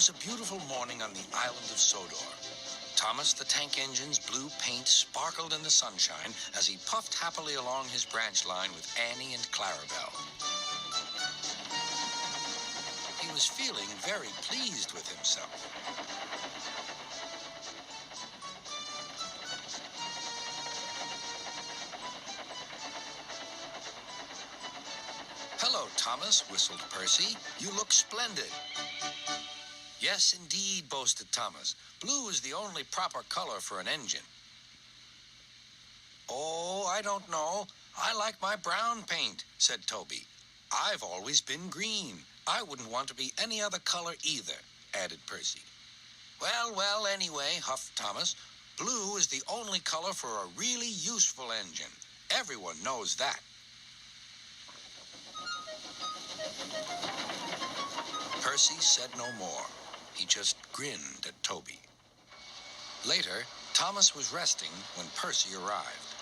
was a beautiful morning on the island of Sodor. Thomas the Tank Engine's blue paint sparkled in the sunshine as he puffed happily along his branch line with Annie and Clarabelle. He was feeling very pleased with himself. "Hello, Thomas," whistled Percy. "You look splendid." "Yes, indeed," boasted Thomas. "Blue is the only proper color for an engine." "Oh, I don't know. I like my brown paint," said Toby. "I've always been green. I wouldn't want to be any other color either," added Percy. Well, anyway," huffed Thomas, "blue is the only color for a really useful engine. Everyone knows that." Percy said no more. He just grinned at Toby. Later, Thomas was resting when Percy arrived.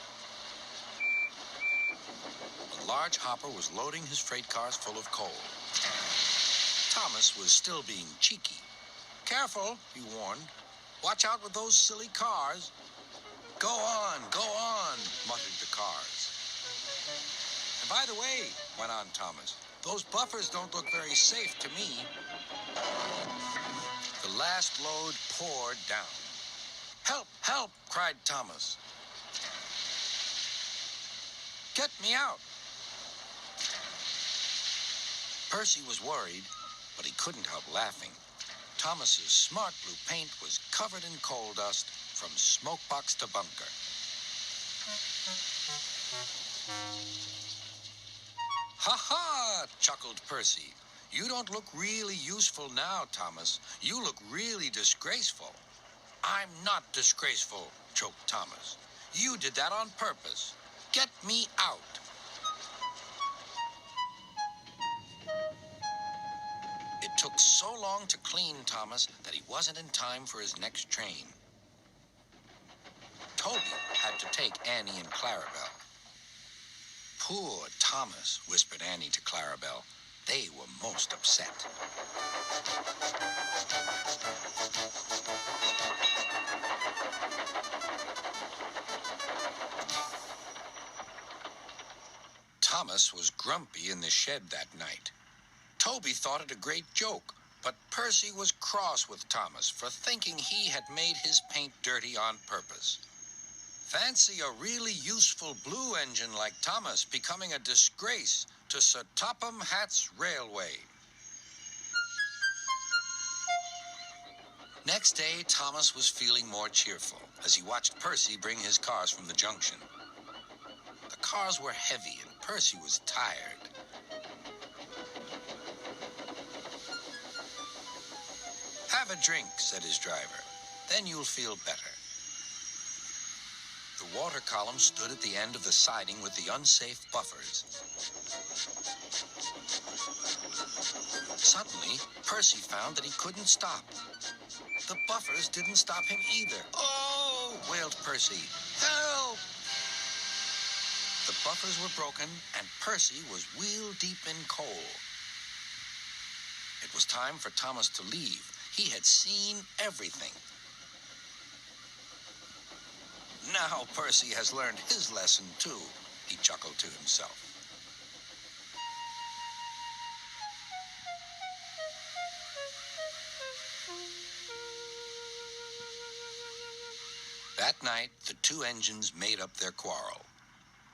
A large hopper was loading his freight cars full of coal. Thomas was still being cheeky. "Careful," he warned. "Watch out with those silly cars." Go on, muttered the cars. "And by the way," went on Thomas, "those buffers don't look very safe to me." The last load poured down. "Help, help," cried Thomas. "Get me out." Percy was worried, but he couldn't help laughing. Thomas's smart blue paint was covered in coal dust from smokebox to bunker. "Ha ha!" chuckled Percy. "You don't look really useful now, Thomas. You look really disgraceful." "I'm not disgraceful," choked Thomas. "You did that on purpose. Get me out." It took so long to clean Thomas that he wasn't in time for his next train. Toby had to take Annie and Clarabelle. "Poor Thomas," whispered Annie to Clarabelle. They were most upset. Thomas was grumpy in the shed that night. Toby thought it a great joke, but Percy was cross with Thomas for thinking he had made his paint dirty on purpose. Fancy a really useful blue engine like Thomas becoming a disgrace to Sir Topham Hatt's railway. Next day, Thomas was feeling more cheerful as he watched Percy bring his cars from the junction. The cars were heavy and Percy was tired. "Have a drink," said his driver. "Then you'll feel better." The water column stood at the end of the siding with the unsafe buffers. Suddenly, Percy found that he couldn't stop. The buffers didn't stop him either. "Oh!" wailed Percy. "Help!" The buffers were broken, and Percy was wheel-deep in coal. It was time for Thomas to leave. He had seen everything. "Now Percy has learned his lesson, too," he chuckled to himself. That night, the two engines made up their quarrel.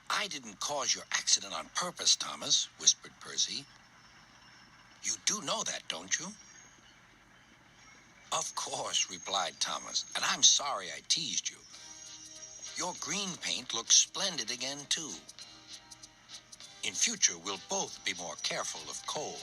"I didn't cause your accident on purpose, Thomas," whispered Percy. "You do know that, don't you?" "Of course," replied Thomas, "and I'm sorry I teased you. Your green paint looks splendid again, too. In future, we'll both be more careful of coal."